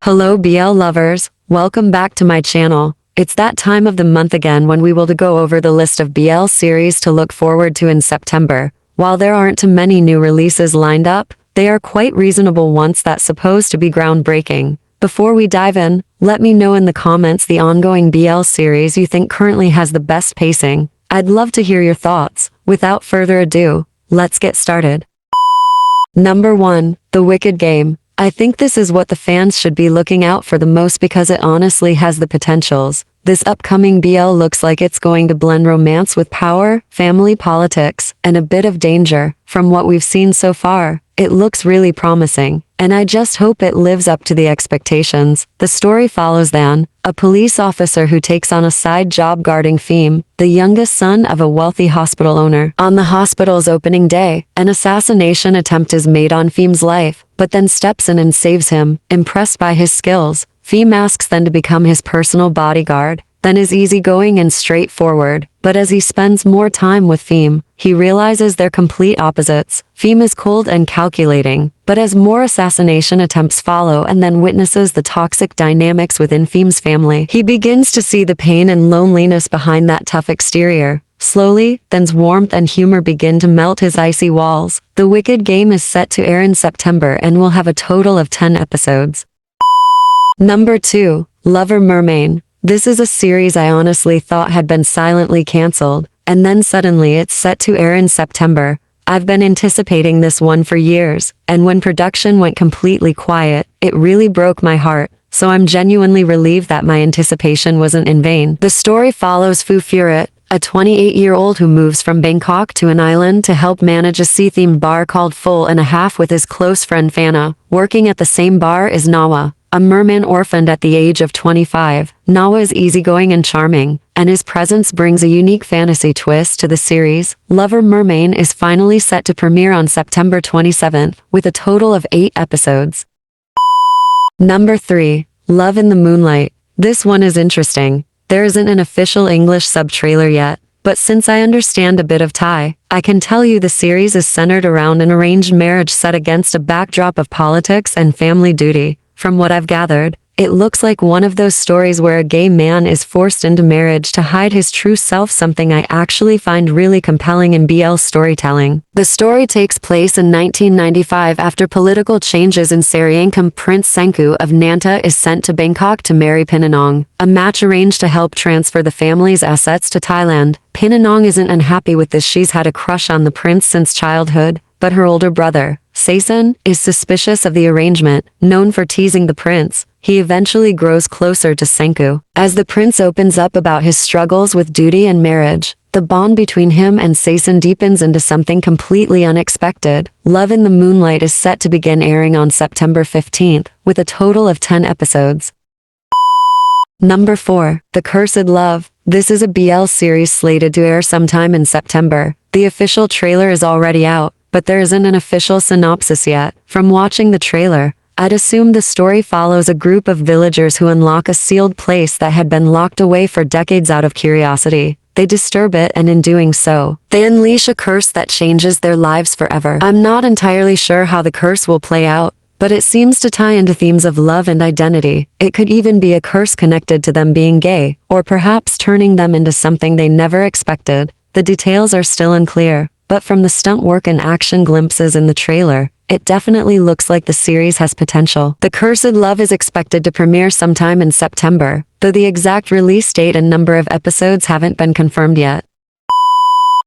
Hello BL lovers, welcome back to my channel. It's that time of the month again when we will go over the list of BL series to look forward to in September. While there aren't too many new releases lined up, they are quite reasonable ones that's supposed to be groundbreaking. Before we dive in, let me know in the comments the ongoing BL series you think currently has the best pacing. I'd love to hear your thoughts. Without further ado, let's get started. Number 1, The Wicked Game. I think this is what the fans should be looking out for the most because it honestly has the potentials. This upcoming BL looks like it's going to blend romance with power, family politics, and a bit of danger. From what we've seen so far, it looks really promising, and I just hope it lives up to the expectations. The story follows Dan, a police officer who takes on a side job guarding Feme, the youngest son of a wealthy hospital owner. On the hospital's opening day, an assassination attempt is made on Feme's life, but then steps in and saves him. Impressed by his skills, Feme asks then to become his personal bodyguard. Then is easygoing and straightforward, but as he spends more time with Feme, he realizes they're complete opposites. Feme is cold and calculating, but as more assassination attempts follow and then witnesses the toxic dynamics within Feme's family, he begins to see the pain and loneliness behind that tough exterior. Slowly, then's warmth and humor begin to melt his icy walls. The Wicked Game is set to air in September and will have a total of 10 episodes. Number 2, Lover Mermaid. This is a series I honestly thought had been silently cancelled, and then suddenly it's set to air in September. I've been anticipating this one for years, and when production went completely quiet, it really broke my heart, so I'm genuinely relieved that my anticipation wasn't in vain. The story follows Fu Furet, a 28-year-old who moves from Bangkok to an island to help manage a sea-themed bar called Full and a Half with his close friend Fana. Working at the same bar is Nawa, a merman orphaned at the age of 25. Nawa is easygoing and charming, and his presence brings a unique fantasy twist to the series. Lover Mermaid is finally set to premiere on September 27th, with a total of 8 episodes. Number 3, Love in the Moonlight. This one is interesting. There isn't an official English sub-trailer yet, but since I understand a bit of Thai, I can tell you the series is centered around an arranged marriage set against a backdrop of politics and family duty. From what I've gathered, it looks like one of those stories where a gay man is forced into marriage to hide his true self, something I actually find really compelling in BL storytelling. The story takes place in 1995 after political changes in Srilanka. Prince Senku of Nanta is sent to Bangkok to marry Pinanong, a match arranged to help transfer the family's assets to Thailand. Pinanong isn't unhappy with this. She's had a crush on the prince since childhood, but her older brother, Saesun, is suspicious of the arrangement. Known for teasing the prince, he eventually grows closer to Senku. As the prince opens up about his struggles with duty and marriage, the bond between him and Saesun deepens into something completely unexpected. Love in the Moonlight is set to begin airing on September 15th, with a total of 10 episodes. Number 4, The Cursed Love. This is a BL series slated to air sometime in September. The official trailer is already out, but there isn't an official synopsis yet. From watching the trailer, I'd assume the story follows a group of villagers who unlock a sealed place that had been locked away for decades out of curiosity. They disturb it, and in doing so, they unleash a curse that changes their lives forever. I'm not entirely sure how the curse will play out, but it seems to tie into themes of love and identity. It could even be a curse connected to them being gay, or perhaps turning them into something they never expected. The details are still unclear, but from the stunt work and action glimpses in the trailer, it definitely looks like the series has potential. The Cursed Love is expected to premiere sometime in September, though the exact release date and number of episodes haven't been confirmed yet.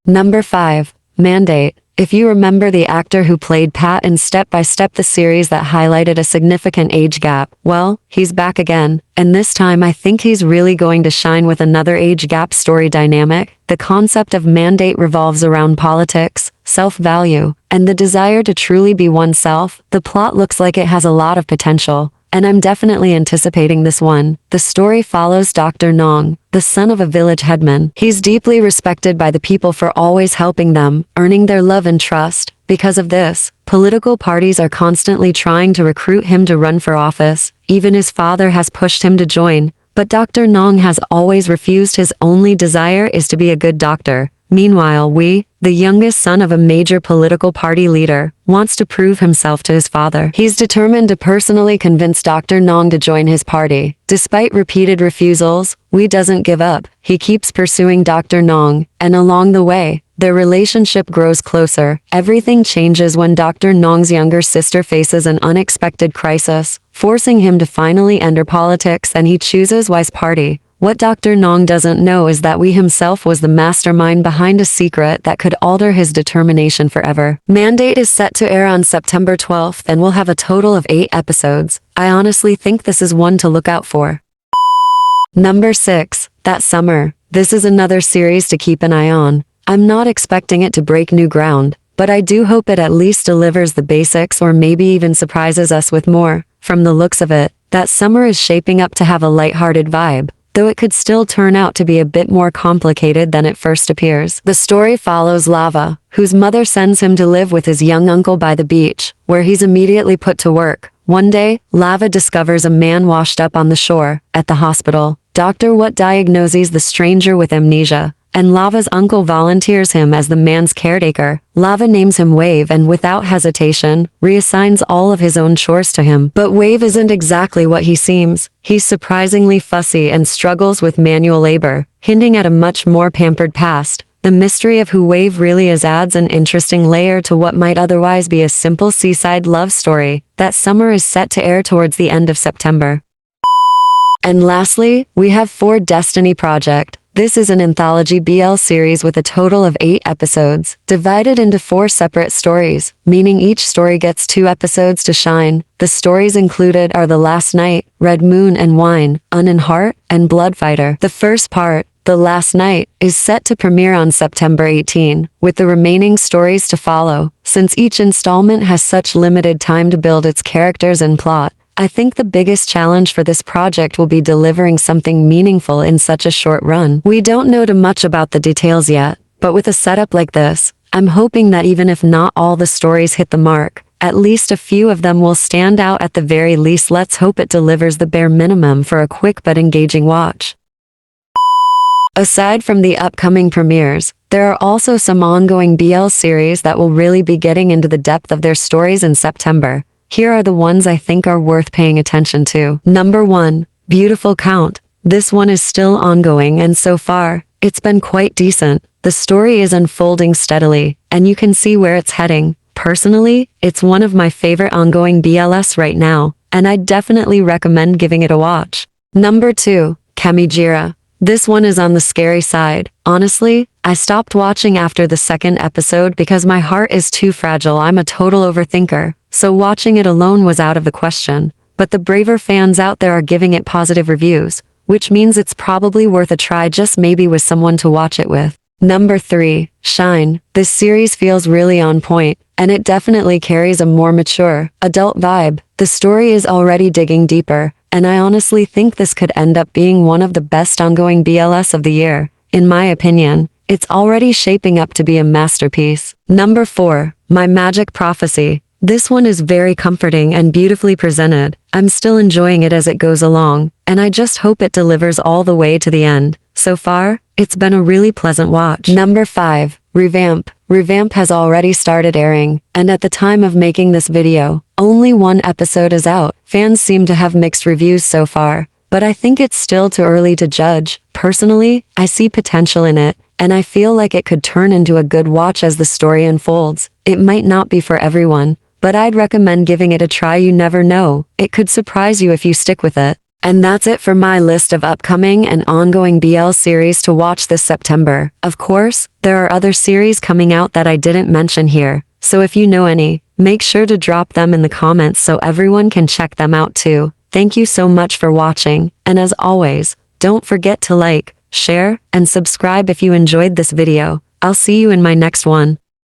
Number 5, Mandate. If you remember the actor who played Pat in Step by Step, the series that highlighted a significant age gap, well, he's back again, and this time I think he's really going to shine with another age gap story dynamic. The concept of Mandate revolves around politics, self-value, and the desire to truly be oneself. The plot looks like it has a lot of potential, and I'm definitely anticipating this one. The story follows Dr. Nong, the son of a village headman. He's deeply respected by the people for always helping them, earning their love and trust. Because of this, political parties are constantly trying to recruit him to run for office. Even his father has pushed him to join, but Dr. Nong has always refused. His only desire is to be a good doctor. Meanwhile, Wei, the youngest son of a major political party leader, wants to prove himself to his father. He's determined to personally convince Dr. Nong to join his party. Despite repeated refusals, Wei doesn't give up. He keeps pursuing Dr. Nong, and along the way, their relationship grows closer. Everything changes when Dr. Nong's younger sister faces an unexpected crisis, forcing him to finally enter politics, and he chooses Wai's party. What Dr. Nong doesn't know is that Wei himself was the mastermind behind a secret that could alter his determination forever. Mandate is set to air on September 12th and will have a total of 8 episodes. I honestly think this is one to look out for. Number 6. That Summer. This is another series to keep an eye on. I'm not expecting it to break new ground, but I do hope it at least delivers the basics or maybe even surprises us with more. From the looks of it, That Summer is shaping up to have a lighthearted vibe, though it could still turn out to be a bit more complicated than it first appears. The story follows Lava, whose mother sends him to live with his young uncle by the beach, where he's immediately put to work. One day, Lava discovers a man washed up on the shore. At the hospital, Dr. What diagnoses the stranger with amnesia, and Lava's uncle volunteers him as the man's caretaker. Lava names him Wave and without hesitation, reassigns all of his own chores to him. But Wave isn't exactly what he seems. He's surprisingly fussy and struggles with manual labor, hinting at a much more pampered past. The mystery of who Wave really is adds an interesting layer to what might otherwise be a simple seaside love story. That Summer is set to air towards the end of September. And lastly, we have For Destiny Project. This is an anthology BL series with a total of 8 episodes, divided into 4 separate stories, meaning each story gets 2 episodes to shine. The stories included are The Last Night, Red Moon and Wine, Un in Heart, and Bloodfighter. The first part, The Last Night, is set to premiere on September 18, with the remaining stories to follow. Since each installment has such limited time to build its characters and plot, I think the biggest challenge for this project will be delivering something meaningful in such a short run. We don't know too much about the details yet, but with a setup like this, I'm hoping that even if not all the stories hit the mark, at least a few of them will stand out at the very least. Let's hope it delivers the bare minimum for a quick but engaging watch. Aside from the upcoming premieres, there are also some ongoing BL series that will really be getting into the depth of their stories in September. Here are the ones I think are worth paying attention to. Number 1. Beautiful Count. This one is still ongoing and so far, it's been quite decent. The story is unfolding steadily, and you can see where it's heading. Personally, it's one of my favorite ongoing BLs right now, and I'd definitely recommend giving it a watch. Number 2. Kamijira. This one is on the scary side. Honestly, I stopped watching after the second episode because my heart is too fragile. I'm a total overthinker, so watching it alone was out of the question. But the braver fans out there are giving it positive reviews, which means it's probably worth a try, just maybe with someone to watch it with. Number 3. Shine. This series feels really on point, and it definitely carries a more mature, adult vibe. The story is already digging deeper, and I honestly think this could end up being one of the best ongoing BLs of the year. In my opinion, it's already shaping up to be a masterpiece. Number 4. My Magic Prophecy. This one is very comforting and beautifully presented. I'm still enjoying it as it goes along, and I just hope it delivers all the way to the end. So far, it's been a really pleasant watch. Number 5. Revamp. Revamp has already started airing, and at the time of making this video, only 1 episode is out. Fans seem to have mixed reviews so far, but I think it's still too early to judge. Personally, I see potential in it, and I feel like it could turn into a good watch as the story unfolds. It might not be for everyone, but I'd recommend giving it a try. You never know, it could surprise you if you stick with it. And that's it for my list of upcoming and ongoing BL series to watch this September. Of course, there are other series coming out that I didn't mention here, so if you know any, make sure to drop them in the comments so everyone can check them out too. Thank you so much for watching, and as always, don't forget to like, share, and subscribe if you enjoyed this video. I'll see you in my next one.